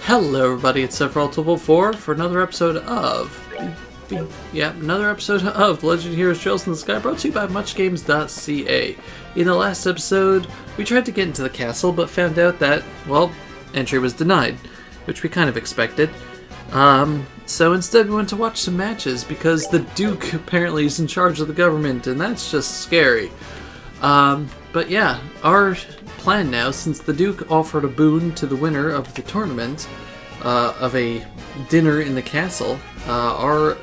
Hello everybody, it's Sephiroth1204 for another episode of Legend Heroes Trails in the Sky, brought to you by MuchGames.ca. In the last episode, we tried to get into the castle, but found out that, well, entry was denied, which we kind of expected. So instead we went to watch some matches, because the Duke apparently is in charge of the government, and that's just scary. But yeah, our plan now, since the Duke offered a boon to the winner of the tournament, of a dinner in the castle, our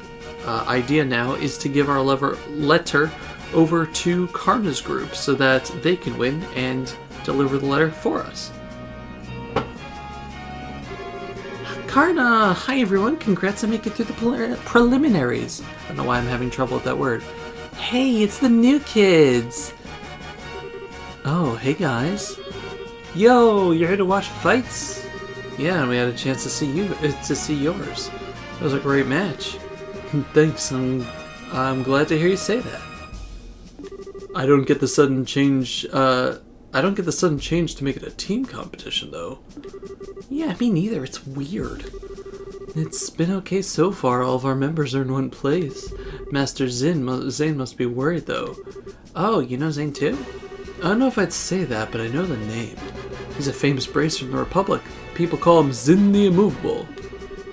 idea now is to give our letter over to Karna's group so that they can win and deliver the letter for us. Karna! Hi everyone, congrats on making it through the preliminaries. I don't know why I'm having trouble with that word. Hey, it's the new kids! Oh, hey guys. Yo, you're here to watch fights? Yeah, and we had a chance to see yours. It was a great match. Thanks, I'm glad to hear you say that. I don't get the sudden change to make it a team competition though. Yeah, me neither, it's weird. It's been okay so far, all of our members are in one place. Master Zane must be worried though. Oh, you know Zane too? I don't know if I'd say that, but I know the name. He's a famous bracer from the Republic. People call him Zin the Immovable.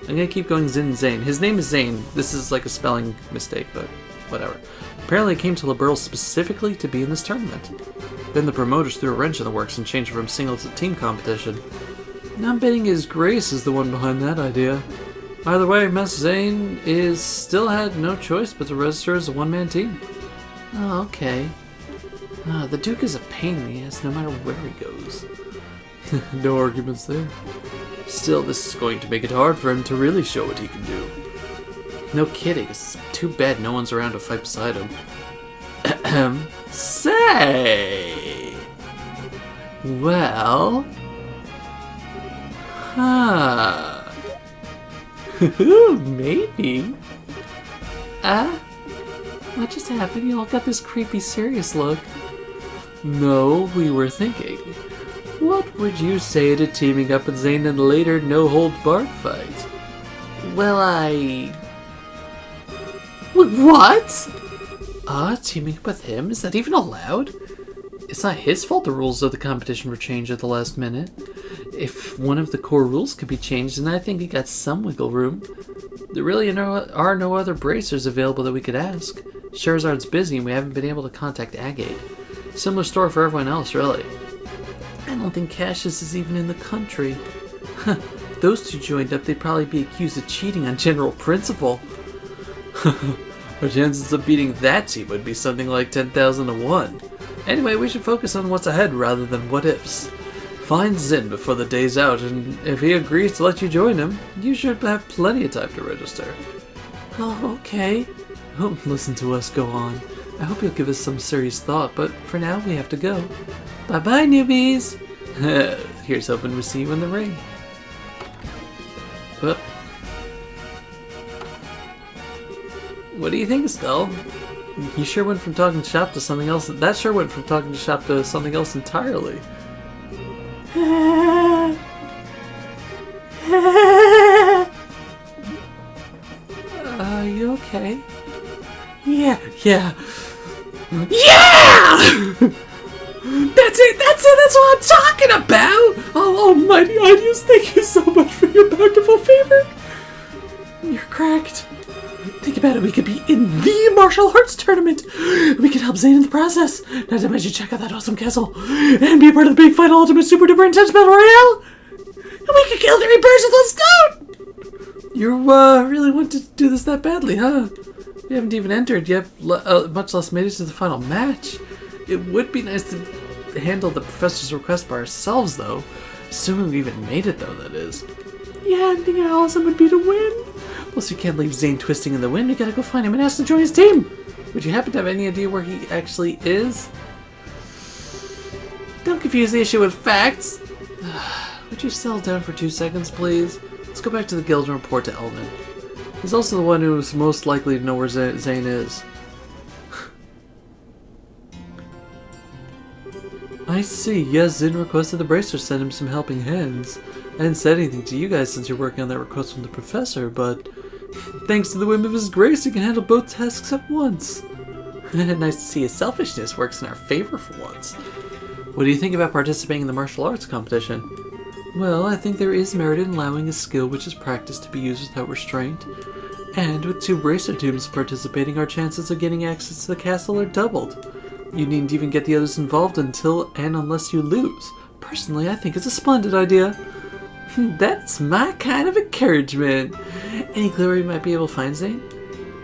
I'm gonna keep going Zane. His name is Zane. This is like a spelling mistake, but whatever. Apparently he came to Liberl specifically to be in this tournament. Then the promoters threw a wrench in the works and changed it from single to team competition. Now I'm betting His Grace is the one behind that idea. Either way, Master Zane still had no choice but to register as a one-man team. Oh, okay. The Duke is a pain in the ass no matter where he goes. No arguments there. Still, this is going to make it hard for him to really show what he can do. No kidding, it's too bad no one's around to fight beside him. Say! Well... Huh... Maybe... What just happened? You all got this creepy serious look. No, we were thinking. What would you say to teaming up with Zane in a later no-holds-barred fight? Well, What? Teaming up with him? Is that even allowed? It's not his fault the rules of the competition were changed at the last minute. If one of the core rules could be changed, then I think we got some wiggle room. There really are no other bracers available that we could ask. Sherazard's busy and we haven't been able to contact Agate. Similar story for everyone else, really. I don't think Cassius is even in the country. If those two joined up, they'd probably be accused of cheating on general principle. Our chances of beating that team would be something like 10,000 to 1. Anyway, we should focus on what's ahead rather than what ifs. Find Zin before the day's out, and if he agrees to let you join him, you should have plenty of time to register. Oh, okay. Don't listen to us go on. I hope you'll give us some serious thought, but for now we have to go. Bye-bye, newbies! Here's hoping to see you in the ring. What do you think, Estelle? You sure went from talking shop to something else. That sure went from talking shop to something else entirely. Are you okay? Yeah! That's what I'm talking about! Oh, almighty Ideas, thank you so much for your bountiful favor! You're correct. Think about it, we could be in the martial arts tournament! We could help Zane in the process! Not to mention check out that awesome castle! And be a part of the big final ultimate super duper intense battle royale! And we could kill 3 birds with 1 stone! You really want to do this that badly, huh? We haven't even entered yet, much less made it to the final match. It would be nice to handle the professor's request by ourselves, though. Assuming we even made it, though, that is. Yeah, and thinking how awesome would be to win. Plus, we can't leave Zane twisting in the wind. We gotta go find him and ask to join his team. Would you happen to have any idea where he actually is? Don't confuse the issue with facts. Would you settle down for 2 seconds, please? Let's go back to the guild and report to Elman. He's also the one who's most likely to know where Zane is. I see. Yes, Zin requested the bracer send him some helping hands. I hadn't said anything to you guys since you're working on that request from the professor, but thanks to the whim of his grace, you can handle both tasks at once. Nice to see his selfishness works in our favor for once. What do you think about participating in the martial arts competition? Well, I think there is merit in allowing a skill which is practiced to be used without restraint. And with 2 bracer teams participating, our chances of getting access to the castle are doubled. You needn't even get the others involved until and unless you lose. Personally, I think it's a splendid idea. That's my kind of encouragement. Any clue where you might be able to find Zane?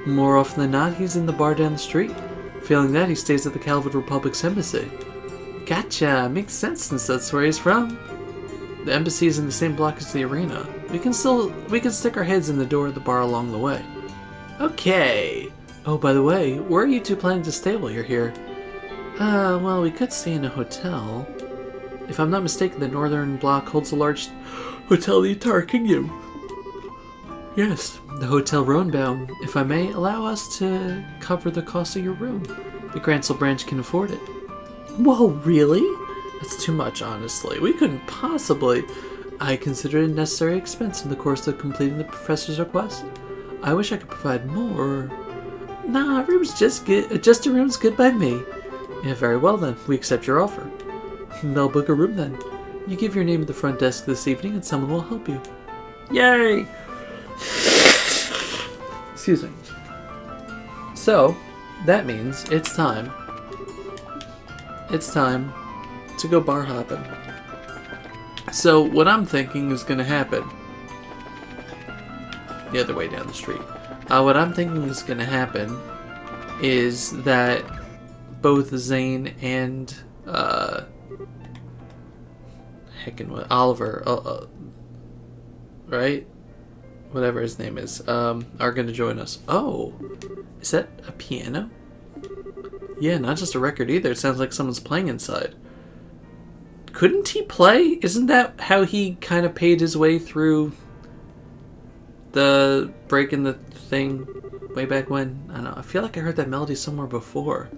More often than not, he's in the bar down the street. Failing that, he stays at the Calvin Republic's embassy. Gotcha, makes sense since that's where he's from. The embassy is in the same block as the arena. We can stick our heads in the door of the bar along the way. Okay. Oh, by the way, where are you two planning to stay while you're here? Well, we could stay in a hotel. If I'm not mistaken, the northern block holds a large hotel in the entire kingdom. Yes, the Hotel Roanbaum, if I may, allow us to cover the cost of your room. The Grancel branch can afford it. Whoa, really? That's too much, honestly. We couldn't possibly. I consider it a necessary expense in the course of completing the professor's request. I wish I could provide more. Nah, a room's just good. Just a room's good by me. Yeah, very well then. We accept your offer. They'll book a room then. You give your name at the front desk this evening and someone will help you. Yay! Excuse me. So, that means it's time. It's time to go bar hopping. So, what I'm thinking is going to happen... The other way down the street. What I'm thinking is going to happen is that both Zane and... Oliver... right? Whatever his name is, are going to join us. Oh, is that a piano? Yeah, not just a record either. It sounds like someone's playing inside. Couldn't he play? Isn't that how he kind of paid his way through the breaking the thing way back when? I don't know. I feel like I heard that melody somewhere before.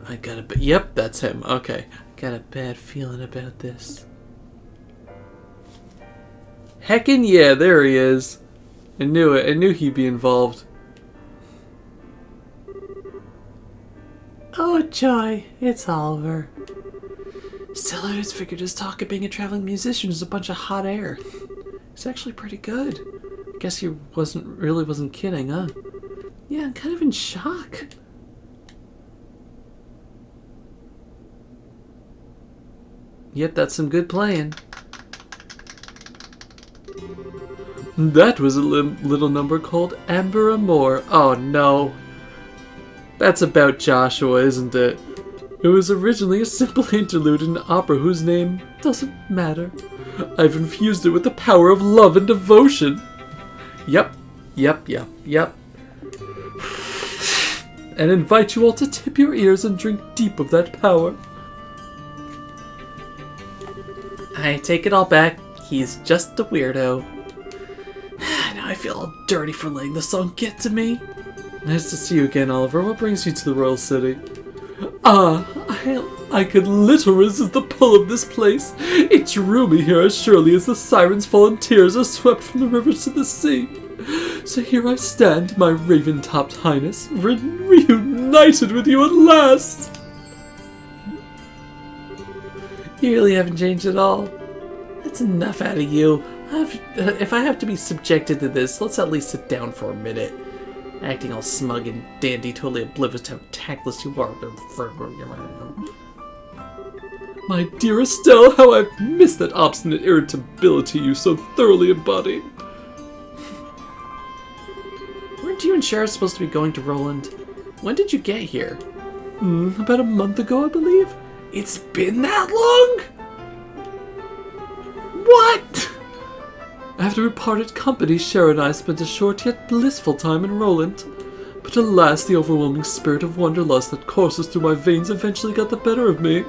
I got a... Yep, that's him. Okay. Got a bad feeling about this. Heckin' yeah, there he is. I knew it. I knew he'd be involved. Oh, joy. It's Oliver. Still, I always figured his talk of being a traveling musician was a bunch of hot air. He's actually pretty good. Guess he wasn't kidding, huh? Yeah, I'm kind of in shock. Yep, that's some good playing. That was a little number called Amber Amore. Oh no. That's about Joshua, isn't it? It was originally a simple interlude in an opera whose name doesn't matter. I've infused it with the power of love and devotion. Yep. And invite you all to tip your ears and drink deep of that power. I take it all back. He's just a weirdo. Now I feel all dirty for letting the song get to me. Nice to see you again, Oliver. What brings you to the Royal City? I could little resist the pull of this place. It drew me here as surely as the sirens' fallen tears are swept from the rivers to the sea. So here I stand, my raven-topped highness, reunited with you at last. You really haven't changed at all. That's enough out of you. If I have to be subjected to this, let's at least sit down for a minute. Acting all smug and dandy, totally oblivious to how tactless you are. My dear Estelle, how I've missed that obstinate irritability you so thoroughly embodied. Weren't you and Shara supposed to be going to Roland? When did you get here? About a month ago, I believe. It's been that long? What? After we parted company, Shara and I spent a short yet blissful time in Roland. But alas, the overwhelming spirit of wanderlust that courses through my veins eventually got the better of me.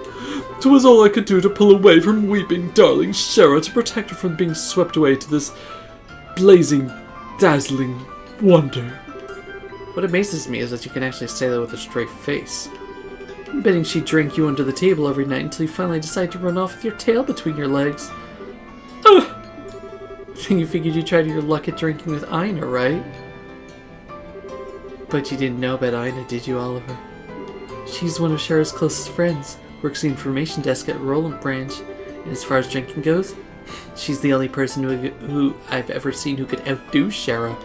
'Twas all I could do to pull away from weeping, darling Shara to protect her from being swept away to this blazing, dazzling wonder. What amazes me is that you can actually say that with a straight face. I'm betting she'd drink you under the table every night until you finally decide to run off with your tail between your legs. You figured you tried your luck at drinking with Ina, right? But you didn't know about Ina, did you, Oliver? She's one of Shara's closest friends, works the information desk at Roland Branch, and as far as drinking goes, she's the only person who I've ever seen who could outdo Shara.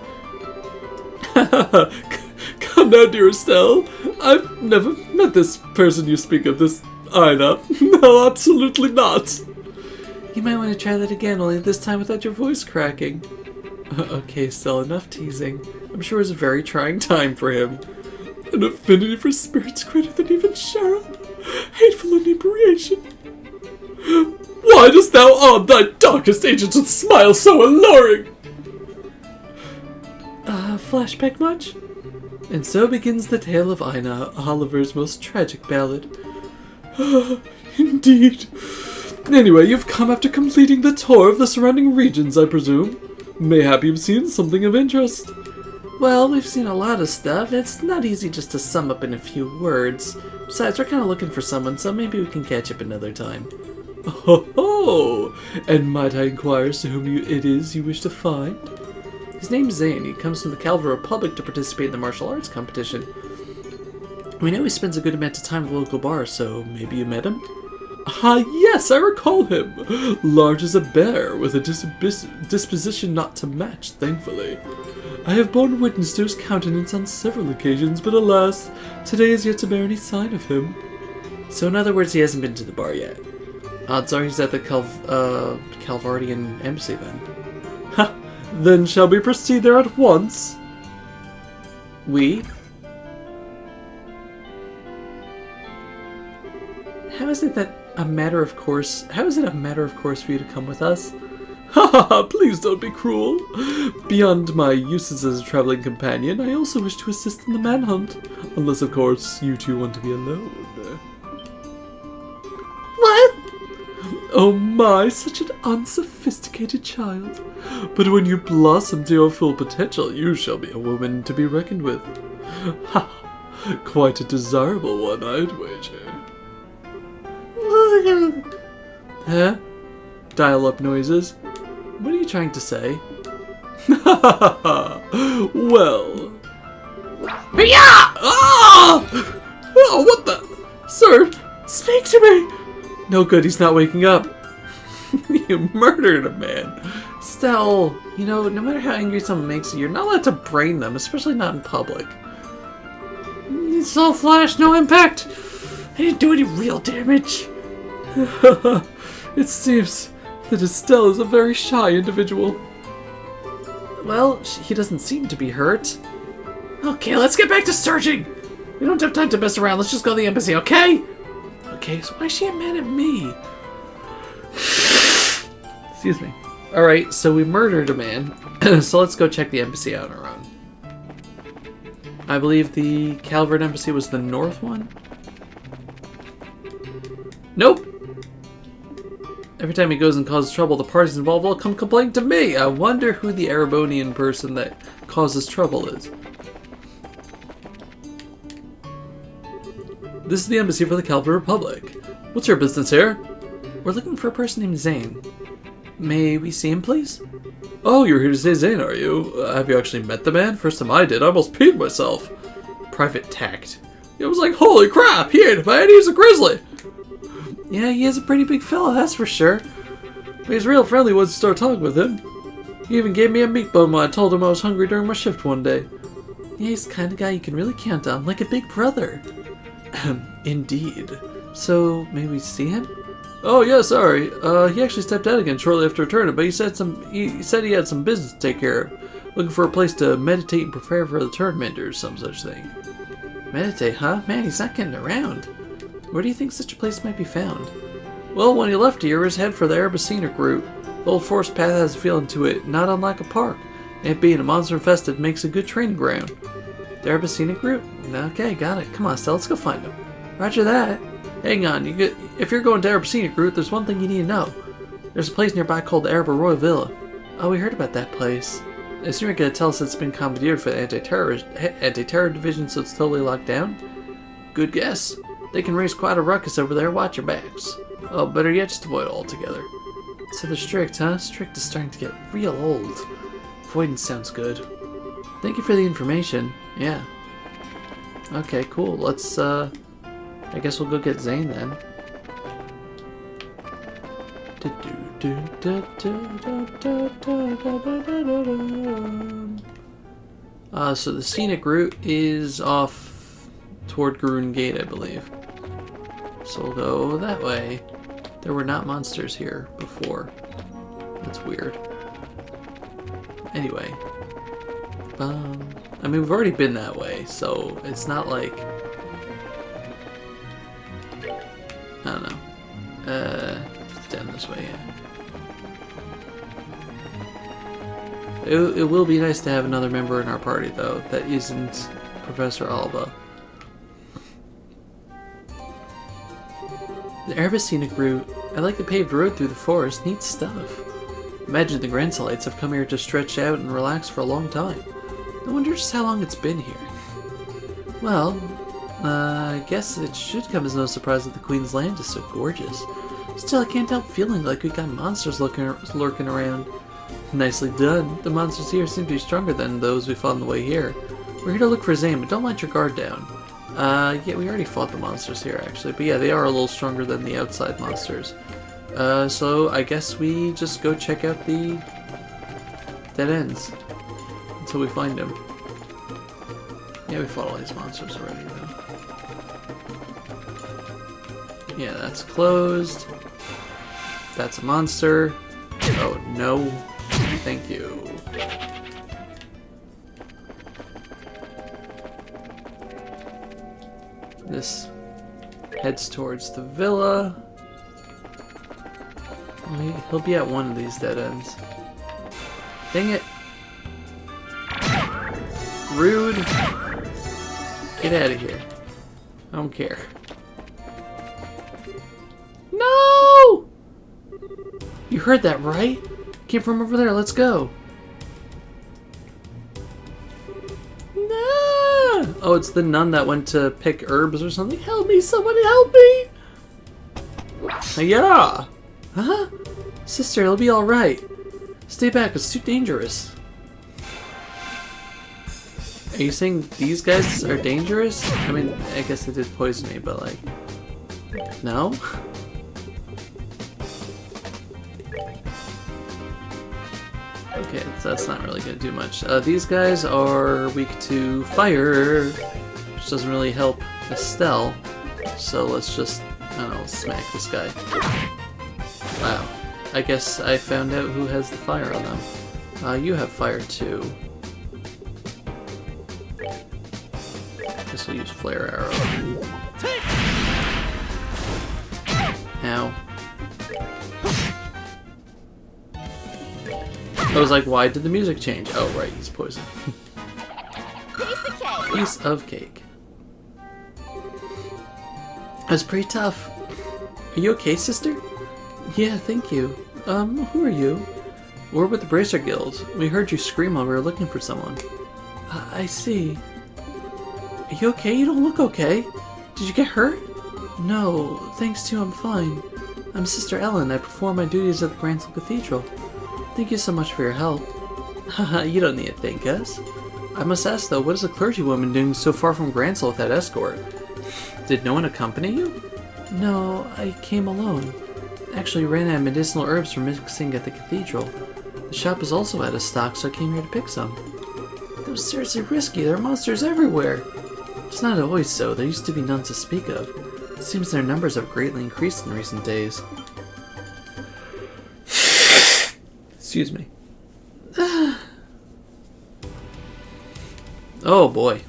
Come now, dear Estelle. I've never met this person you speak of, this Ina. No, absolutely not. You might want to try that again, only this time without your voice cracking. Okay, Estelle, enough teasing. I'm sure it was a very trying time for him. An affinity for spirits greater than even Shara. Hateful inebriation. Why dost thou arm thy darkest agents with smiles so alluring? Flashback much? And so begins the tale of Ina, Oliver's most tragic ballad. Indeed. Anyway, you've come after completing the tour of the surrounding regions, I presume. Mayhap you've seen something of interest. Well, we've seen a lot of stuff. It's not easy just to sum up in a few words. Besides, we're kind of looking for someone, so maybe we can catch up another time. Oh, and might I inquire as to whom it is you wish to find? His name's Zane. He comes from the Calvary Republic to participate in the martial arts competition. We know he spends a good amount of time at the local bar, so maybe you met him? Ah, yes, I recall him. Large as a bear, with a disposition not to match, thankfully. I have borne witness to his countenance on several occasions, but alas, today is yet to bear any sign of him. So in other words, he hasn't been to the bar yet. Odds are he's at the Calvardian embassy then. Ha! Then shall we proceed there at once? We? How is it a matter of course for you to come with us? Ha ha ha! Please don't be cruel. Beyond my uses as a traveling companion, I also wish to assist in the manhunt. Unless, of course, you two want to be alone. What? Oh my, such an unsophisticated child. But when you blossom to your full potential, you shall be a woman to be reckoned with. Ha! Quite a desirable one, I'd wager. Huh? Dial-up noises. What are you trying to say? Well... Yeah! Ah! Oh, what the... Sir, Speak to me! no good, he's not waking up. You murdered a man. Estelle, you know, no matter how angry someone makes you, you're not allowed to brain them, especially not in public. It's all flash, no impact. I didn't do any real damage. It seems that Estelle is a very shy individual. Well, he doesn't seem to be hurt. Okay, let's get back to searching. We don't have time to mess around. Let's just go to the embassy, okay? Okay, so why is she mad at me? Excuse me. Alright, so we murdered a man. So let's go check the embassy out on our own. I believe the Calvert embassy was the north one? Nope. Every time he goes and causes trouble, the parties involved all come complaining to me. I wonder who the Erebonian person that causes trouble is. This is the embassy for the Calvert Republic. What's your business here? We're looking for a person named Zane. May we see him, please? Oh, you're here to say Zane, are you? Have you actually met the man? First time I did, I almost peed myself. Private tact. It was like, holy crap, he ain't a man, he's a grizzly. Yeah, he is a pretty big fella, that's for sure. But he's real friendly once you start talking with him. He even gave me a meat bone when I told him I was hungry during my shift one day. Yeah, he's the kind of guy you can really count on, like a big brother. Indeed. So, may we see him? Oh yeah, sorry. He actually stepped out again shortly after returning, but he said he had some business to take care of. Looking for a place to meditate and prepare for the tournament or some such thing. Meditate, huh? Man, he's not getting around. Where do you think such a place might be found? Well, when he left here, his head for the Erebosinic route. The old forest path has a feeling to it, not unlike a park. And it being a monster-infested makes a good training ground. The Erebosinic route? Okay, got it. Come on, Stella, let's go find him. Roger that. Hang on, if you're going to Erebosinic route, there's one thing you need to know. There's a place nearby called the Erebor Royal Villa. Oh, we heard about that place. I assume you're going to tell us it's been commandeered for the anti-terror division, so it's totally locked down? Good guess. They can raise quite a ruckus over there. Watch your backs. Oh, better yet, just avoid it altogether. So they're strict, huh? Strict is starting to get real old. Avoidance sounds good. Thank you for the information. Yeah. Okay, cool. Let's, I guess we'll go get Zane then. So the scenic route is off toward Garun Gate, I believe. So we'll go that way. There were not monsters here before. That's weird. Anyway. I mean, we've already been that way, so it's not like... I don't know. It's down this way, yeah. It will be nice to have another member in our party, though, that isn't Professor Alba. The Erebus scenic route. I like the paved road through the forest. Neat stuff. Imagine the Granselites have come here to stretch out and relax for a long time. I wonder just how long it's been here. Well, I guess it should come as no surprise that the Queen's land is so gorgeous. Still, I can't help feeling like we got monsters lurking around. Nicely done. The monsters here seem to be stronger than those we fought on the way here. We're here to look for Zane, but don't let your guard down. Yeah, we already fought the monsters here, actually. But yeah, they are a little stronger than the outside monsters. So I guess we just go check out the dead ends until we find them. Yeah, we fought all these monsters already, though. Yeah, that's closed. That's a monster. Oh, no. Thank you. This heads towards the villa. He'll be at one of these dead ends. Dang it. Rude. Get out of here. I don't care. No! You heard that, right? Came from over there. Let's go. No! Oh, it's the nun that went to pick herbs or something. Help me! Someone help me! Yeah! Huh? Sister, it'll be alright. Stay back, it's too dangerous. Are you saying these guys are dangerous? I mean, I guess they did poison me, but like... No? Okay, that's not really gonna do much. These guys are weak to fire, which doesn't really help Estelle. So let's just, I don't know, smack this guy. Wow. I guess I found out who has the fire on them. You have fire too. Guess we'll use flare arrow. Ow. I was like, why did the music change? Oh, right, he's poisoned. Piece of cake. That's pretty tough. Are you okay, sister? Yeah, thank you. Who are you? We're with the Bracer Guild. We heard you scream while we were looking for someone. I see. Are you okay? You don't look okay. Did you get hurt? No, thanks to you, I'm fine. I'm Sister Ellen. I perform my duties at the Gransel Cathedral. Thank you so much for your help. Haha, you don't need to thank us. I must ask though, what is a clergywoman doing so far from Gransel without escort? Did no one accompany you? No, I came alone. Actually ran out of medicinal herbs for mixing at the cathedral. The shop is also out of stock, so I came here to pick some. That was seriously risky. There are monsters everywhere. It's not always so. There used to be none to speak of. It seems their numbers have greatly increased in recent days. Excuse me. Oh boy.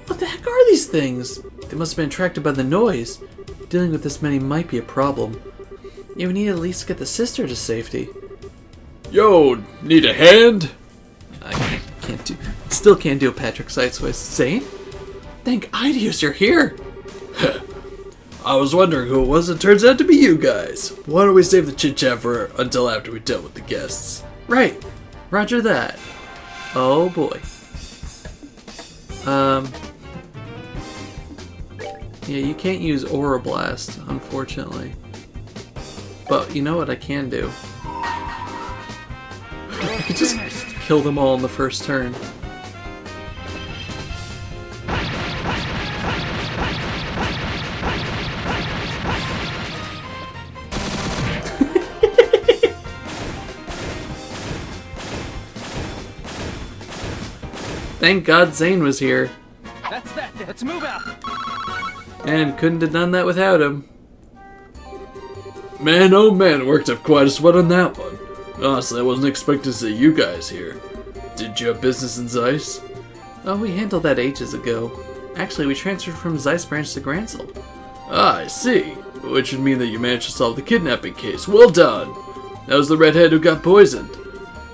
What the heck are these things? They must have been attracted by the noise. Dealing with this many might be a problem. Yeah, we need to at least get the sister to safety. Yo, need a hand? I still can't do a Patrick Seitz voice. Zane? Thank Ideus you're here! I was wondering who it was, and it turns out to be you guys. Why don't we save the chit-chat for until after we dealt with the guests? Right. Roger that. Oh boy. Yeah, you can't use Aura Blast, unfortunately. But you know what I can do? I could just kill them all in the first turn. Thank God Zane was here. That's that. Let's move out. And couldn't have done that without him. Man, oh man, worked up quite a sweat on that one. Honestly, I wasn't expecting to see you guys here. Did you have business in Zeiss? Oh, we handled that ages ago. Actually, we transferred from Zeiss branch to Gransel. Ah, I see. Which would mean that you managed to solve the kidnapping case. Well done! That was the redhead who got poisoned.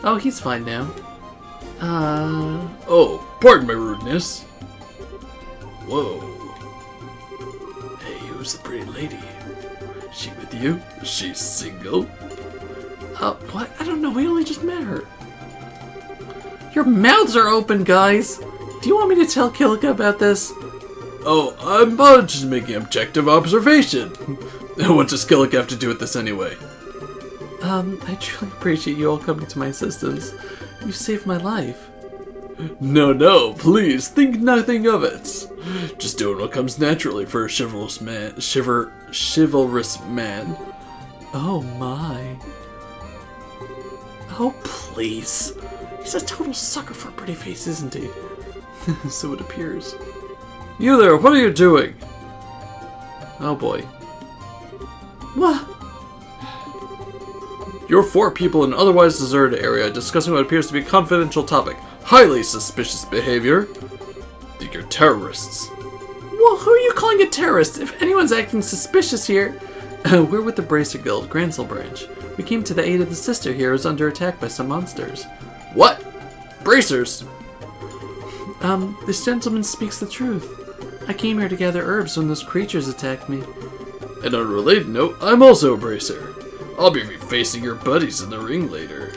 Oh, he's fine now. Oh, pardon my rudeness. Whoa. Hey, who's the pretty lady? She with you? She's single? What? I don't know, we only just met her. Your mouths are open, guys! Do you want me to tell Kilika about this? Oh, I'm just making objective observation. What does Kilika have to do with this anyway? I truly appreciate you all coming to my assistance. You saved my life. No, please, think nothing of it. Just doing what comes naturally for a chivalrous man. Chivalrous man. Oh my. Oh, please. He's a total sucker for a pretty face, isn't he? So it appears. You there, what are you doing? Oh boy. What? You're 4 people in an otherwise deserted area discussing what appears to be a confidential topic. Highly suspicious behavior. Think you're terrorists. Well, who are you calling a terrorist? If anyone's acting suspicious here... We're with the Bracer Guild, Gransel branch. We came to the aid of the sister here who's under attack by some monsters. What? Bracers? This gentleman speaks the truth. I came here to gather herbs when those creatures attacked me. And on a related note, I'm also a bracer. I'll be facing your buddies in the ring later.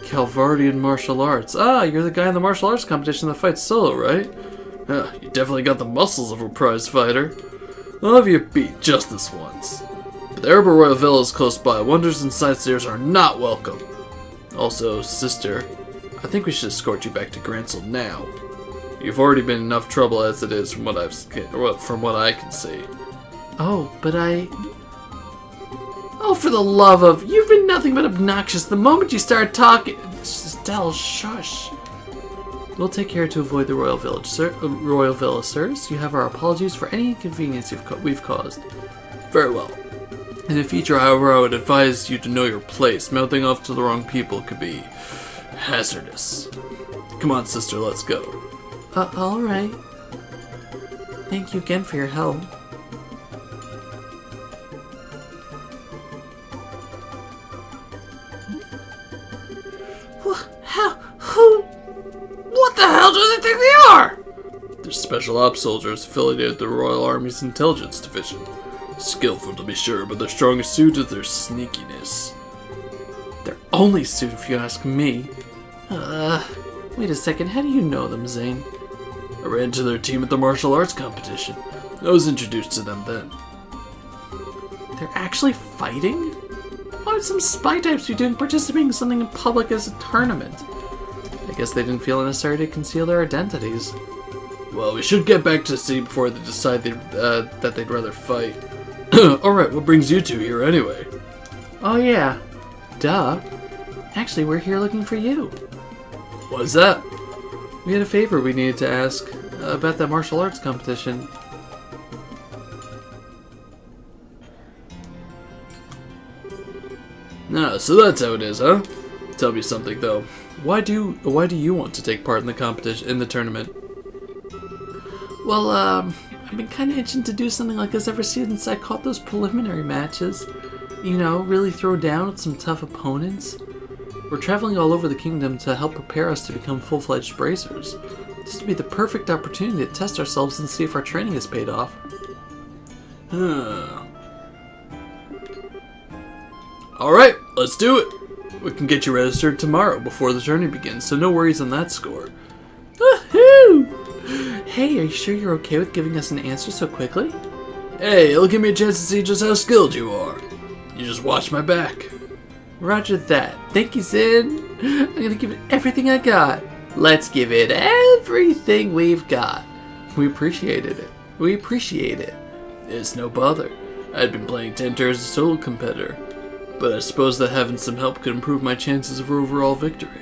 Calvardian martial arts. Ah, you're the guy in the martial arts competition that fights solo, right? You definitely got the muscles of a prize fighter. I'll have you beat just this once. But the Herbal Royal Villa is close by. Wonders and sightseers are not welcome. Also, sister, I think we should escort you back to Gransel now. You've already been in enough trouble as it is from what I can see. Oh, but Oh, for the love of... You've been nothing but obnoxious the moment you started talking. Estelle, shush. We'll take care to avoid the Royal Village, sir. Royal Villa, sirs. You have our apologies for any inconvenience we've caused. Very well. In the future, however, I would advise you to know your place. Mouthing off to the wrong people could be hazardous. Come on, sister, let's go. Alright. Thank you again for your help. What the hell do they think they are? They're special ops soldiers affiliated with the Royal Army's Intelligence Division. Skillful to be sure, but their strongest suit is their sneakiness. Their only suit, if you ask me. Wait a second, how do you know them, Zane? I ran into their team at the martial arts competition. I was introduced to them then. They're actually fighting? Why would some spy types be doing participating in something in public as a tournament? I guess they didn't feel it necessary to conceal their identities. Well, we should get back to sea before they decide that they'd rather fight. Alright, what brings you two here anyway? Oh yeah, duh. Actually, we're here looking for you. What's that? We had a favor we needed to ask about that martial arts competition. No, so that's how it is, huh? Tell me something though. Why do you want to take part in the competition, in the tournament? Well, I've been kind of itching to do something like this ever since I caught those preliminary matches. You know, really throw down with some tough opponents. We're traveling all over the kingdom to help prepare us to become full-fledged bracers. This would be the perfect opportunity to test ourselves and see if our training has paid off. Alright, let's do it! We can get you registered tomorrow before the tourney begins, so no worries on that score. Woohoo! Hey, are you sure you're okay with giving us an answer so quickly? Hey, it'll give me a chance to see just how skilled you are. You just watch my back. Roger that. Thank you, Sin. I'm gonna give it everything I got. Let's give it everything we've got. We appreciated it. We appreciate it. It's no bother. I'd been playing 10 turns as a solo competitor, but I suppose that having some help could improve my chances of overall victory.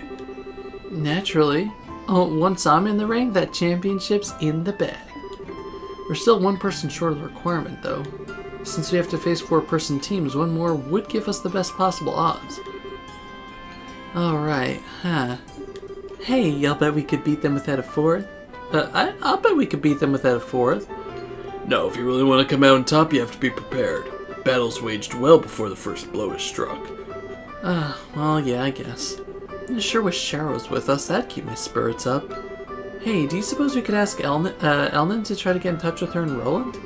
Naturally. Oh, once I'm in the ring, that championship's in the bag. We're still one person short of the requirement, though. Since we have to face 4-person teams, one more would give us the best possible odds. Alright, huh. Hey, I'll bet we could beat them without a fourth. I'll bet we could beat them without a fourth. No, if you really want to come out on top, you have to be prepared. Battle's waged well before the first blow is struck. Well, yeah, I guess. I sure wish Shara was with us. That'd keep my spirits up. Hey, do you suppose we could ask Elnan to try to get in touch with her and Roland?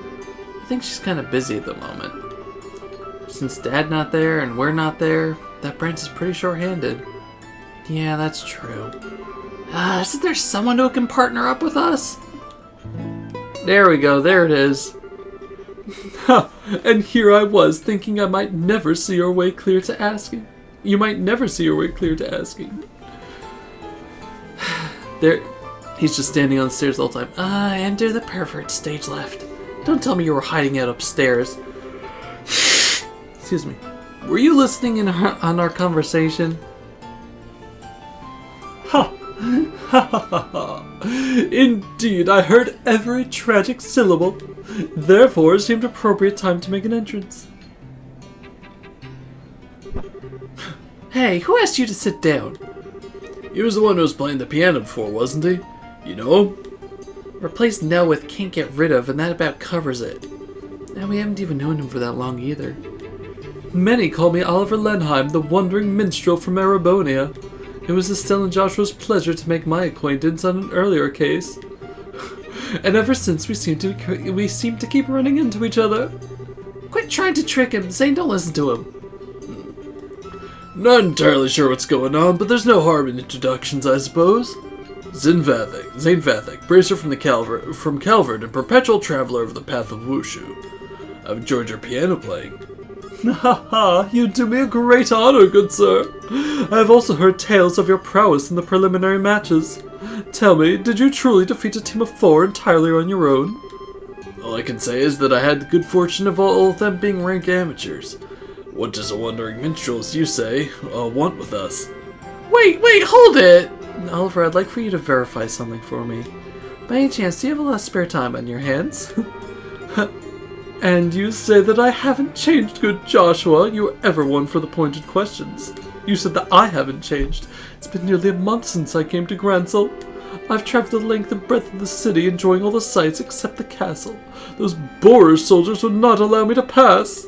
I think she's kind of busy at the moment. Since Dad not there and we're not there, that branch is pretty short-handed. Yeah, that's true. Isn't there someone who can partner up with us? There we go, there it is. Ha! And here I was, thinking I might never see your way clear to asking. You might never see your way clear to asking. There, he's just standing on the stairs the whole time. Enter the pervert, stage left. Don't tell me you were hiding out upstairs. Excuse me. Were you listening on our conversation? Ha! Ha ha ha ha! Indeed, I heard every tragic syllable. Therefore, it seemed appropriate time to make an entrance. Hey, who asked you to sit down? He was the one who was playing the piano before, wasn't he? You know him? Replace no with can't get rid of, and that about covers it. And we haven't even known him for that long either. Many call me Oliver Lenheim, the wandering minstrel from Erebonia. It was Estelle and Joshua's pleasure to make my acquaintance on an earlier case. And ever since we seem to keep running into each other. Quit trying to trick him. Zane, don't listen to him. Not entirely sure what's going on, but there's no harm in introductions, I suppose. Zane Vathek, bracer from Calvert and perpetual traveler over the path of Wushu. I've enjoyed your piano playing. Ha ha, you do me a great honor, good sir. I have also heard tales of your prowess in the preliminary matches. Tell me, did you truly defeat a team of 4 entirely on your own? All I can say is that I had the good fortune of all of them being rank amateurs. What does a wandering minstrel, as you say, want with us? Wait, hold it! Oliver, I'd like for you to verify something for me. By any chance, do you have a lot of spare time on your hands? And you say that I haven't changed, good Joshua. You were ever one for the pointed questions. You said that I haven't changed. It's been nearly a month since I came to Gransel. I've traveled the length and breadth of the city, enjoying all the sights except the castle. Those Boerish soldiers would not allow me to pass.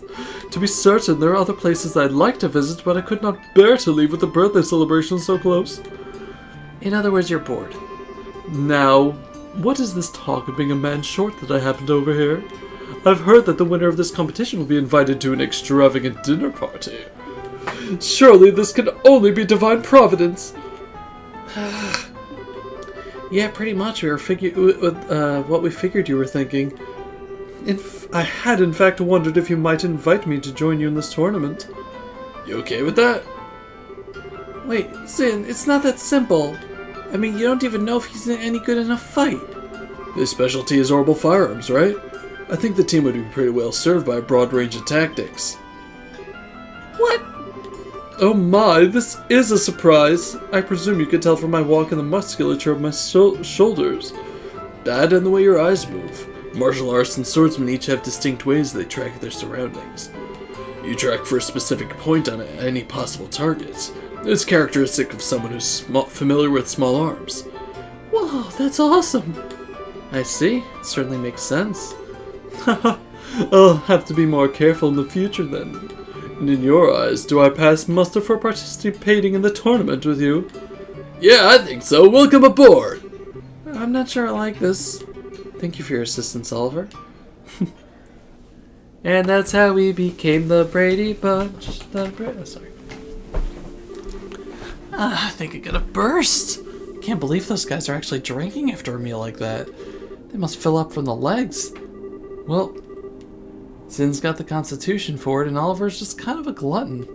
To be certain, there are other places I'd like to visit, but I could not bear to leave with the birthday celebration so close. In other words, you're bored. Now, what is this talk of being a man short that I happen to overhear? I've heard that the winner of this competition will be invited to an extravagant dinner party. Surely this can only be divine providence. Yeah, pretty much. We were what we figured you were thinking. I had in fact wondered if you might invite me to join you in this tournament. You okay with that? Wait, Zin, it's not that simple. I mean, you don't even know if he's in any good enough fight. His specialty is orbital firearms, right? I think the team would be pretty well served by a broad range of tactics. What? Oh my, this is a surprise. I presume you could tell from my walk and the musculature of my shoulders. That and the way your eyes move. Martial arts and swordsmen each have distinct ways they track their surroundings. You track for a specific point on any possible target. It's characteristic of someone who's familiar with small arms. Whoa, that's awesome. I see. It certainly makes sense. I'll have to be more careful in the future then. And in your eyes, do I pass muster for participating in the tournament with you? Yeah, I think so. Welcome aboard! I'm not sure I like this. Thank you for your assistance, Oliver. And that's how we became the Brady Bunch. Sorry. I think I'm gonna burst. Can't believe those guys are actually drinking after a meal like that. They must fill up from the legs. Well, Zin's got the constitution for it, and Oliver's just kind of a glutton.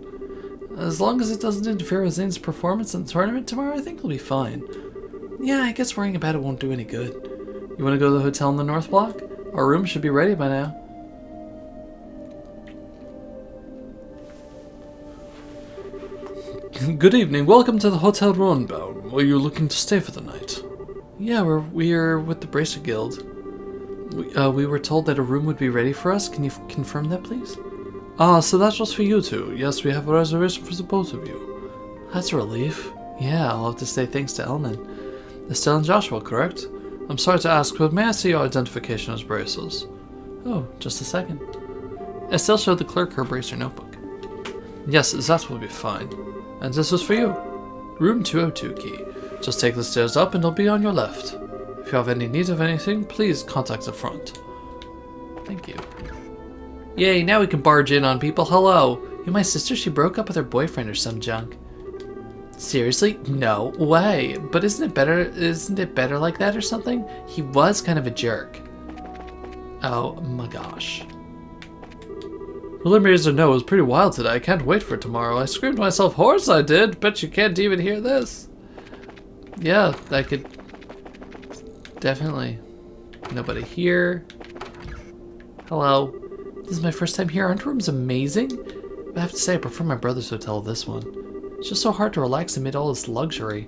As long as it doesn't interfere with Zin's performance in the tournament tomorrow, I think he'll be fine. Yeah, I guess worrying about it won't do any good. You want to go to the hotel in the North Block? Our room should be ready by now. Good evening. Welcome to the Hotel Ronbaum. Were you looking to stay for the night? Yeah, we're with the Bracer Guild. We were told that a room would be ready for us. Can you confirm that, please? Ah, so that's just for you two. Yes, we have a reservation for the both of you. That's a relief. Yeah, I'll have to say thanks to Elman. Estelle and Joshua, correct? I'm sorry to ask, but may I see your identification as Bracers? Oh, just a second. Estelle showed the clerk her Bracer notebook. Yes, that will be fine. And this is for you. Room 202 key. Just take the stairs up and it'll be on your left. If you have any need of anything, please contact the front. Thank you. Yay, now we can barge in on people. Hello. You my sister? She broke up with her boyfriend or some junk. Seriously? No way. But isn't it better like that or something? He was kind of a jerk. Oh my gosh. Preliminaries or no, it was pretty wild today. I can't wait for tomorrow. I screamed myself hoarse, I did. Bet you can't even hear this. Yeah, I could... Definitely. Nobody here. Hello. This is my first time here. Aren't rooms amazing? I have to say, I prefer my brother's hotel to this one. It's just so hard to relax amid all this luxury.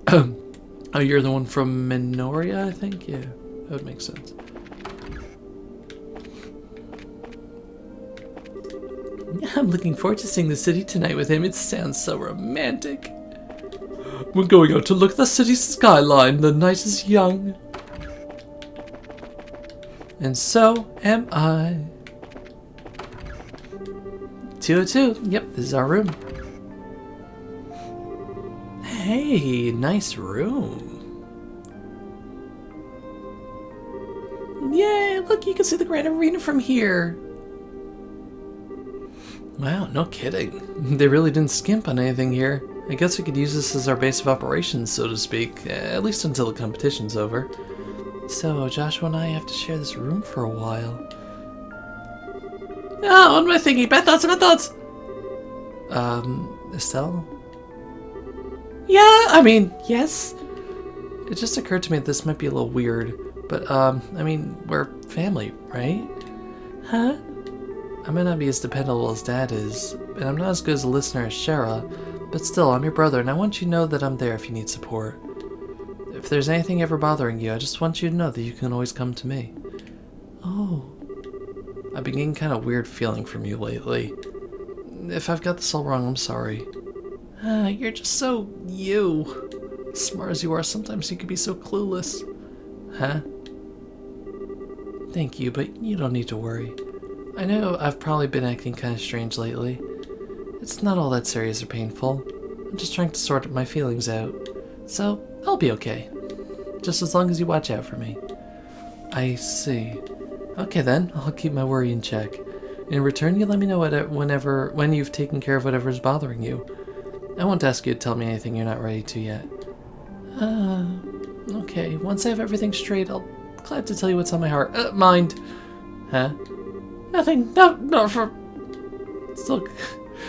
Oh, you're the one from Minoria, I think? Yeah, that would make sense. I'm looking forward to seeing the city tonight with him. It sounds so romantic. We're going out to look at the city skyline. The night is young. And so am I. 202. Yep, this is our room. Hey, nice room. Yay, look, you can see the Grand Arena from here. Wow, no kidding. They really didn't skimp on anything here. I guess we could use this as our base of operations, so to speak, at least until the competition's over. So, Joshua and I have to share this room for a while. Oh, on my thingy, bad thoughts, bad thoughts! Estelle? Yeah, I mean, yes. It just occurred to me that this might be a little weird, but, I mean, we're family, right? Huh? I might not be as dependable as Dad is, and I'm not as good as a listener as Shara, but still, I'm your brother, and I want you to know that I'm there if you need support. If there's anything ever bothering you, I just want you to know that you can always come to me. Oh. I've been getting kind of weird feeling from you lately. If I've got this all wrong, I'm sorry. You're just so you. As smart as you are, sometimes you can be so clueless. Huh? Thank you, but you don't need to worry. I know I've probably been acting kind of strange lately. It's not all that serious or painful. I'm just trying to sort my feelings out. So, I'll be okay. Just as long as you watch out for me. I see. Okay then, I'll keep my worry in check. In return, you let me know when you've taken care of whatever's bothering you. I won't ask you to tell me anything you're not ready to yet. Okay. Once I have everything straight, I'll be glad to tell you what's on my heart. Mind. Huh? Nothing. No, for...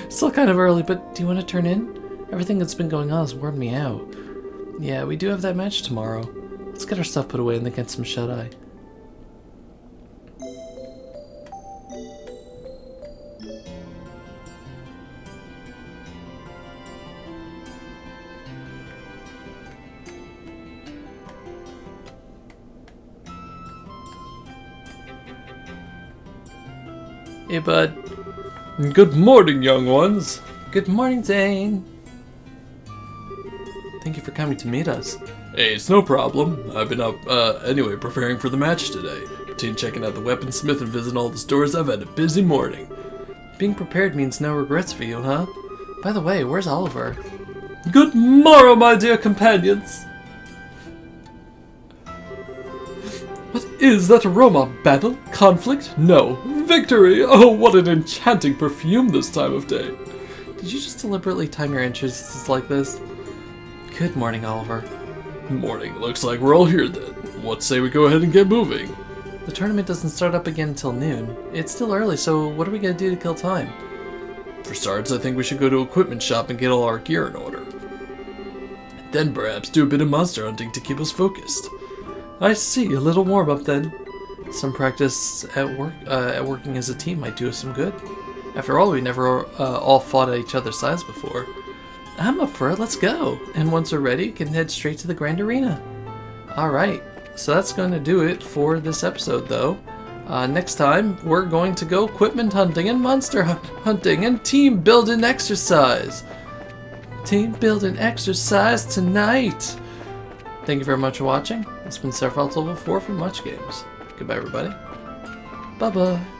Still kind of early, but do you want to turn in? Everything that's been going on has worn me out. Yeah, we do have that match tomorrow. Let's get our stuff put away and then get some shut-eye. Hey, bud. Good morning, young ones. Good morning, Zane. Thank you for coming to meet us. Hey, it's no problem. I've been up, anyway, preparing for the match today. Between checking out the weaponsmith and visiting all the stores, I've had a busy morning. Being prepared means no regrets for you, huh? By the way, where's Oliver? Good morrow, my dear companions. What is that aroma? Battle? Conflict? No. Victory! Oh, what an enchanting perfume this time of day. Did you just deliberately time your entrances like this? Good morning, Oliver. Morning. Looks like we're all here then. What say we go ahead and get moving? The tournament doesn't start up again until noon. It's still early, so what are we gonna do to kill time? For starters, I think we should go to equipment shop and get all our gear in order. Then perhaps do a bit of monster hunting to keep us focused. I see, a little warm up then. Some practice at working as a team might do us some good. After all, we never all fought at each other's sides before. I'm up for it, let's go! And once we're ready, we can head straight to the Grand Arena. Alright, so that's going to do it for this episode though. Next time, we're going to go equipment hunting and monster hunting and team building exercise. Team building exercise tonight! Thank you very much for watching. It's been Sephiroth1204 from Much Games. Goodbye everybody. Bye-bye.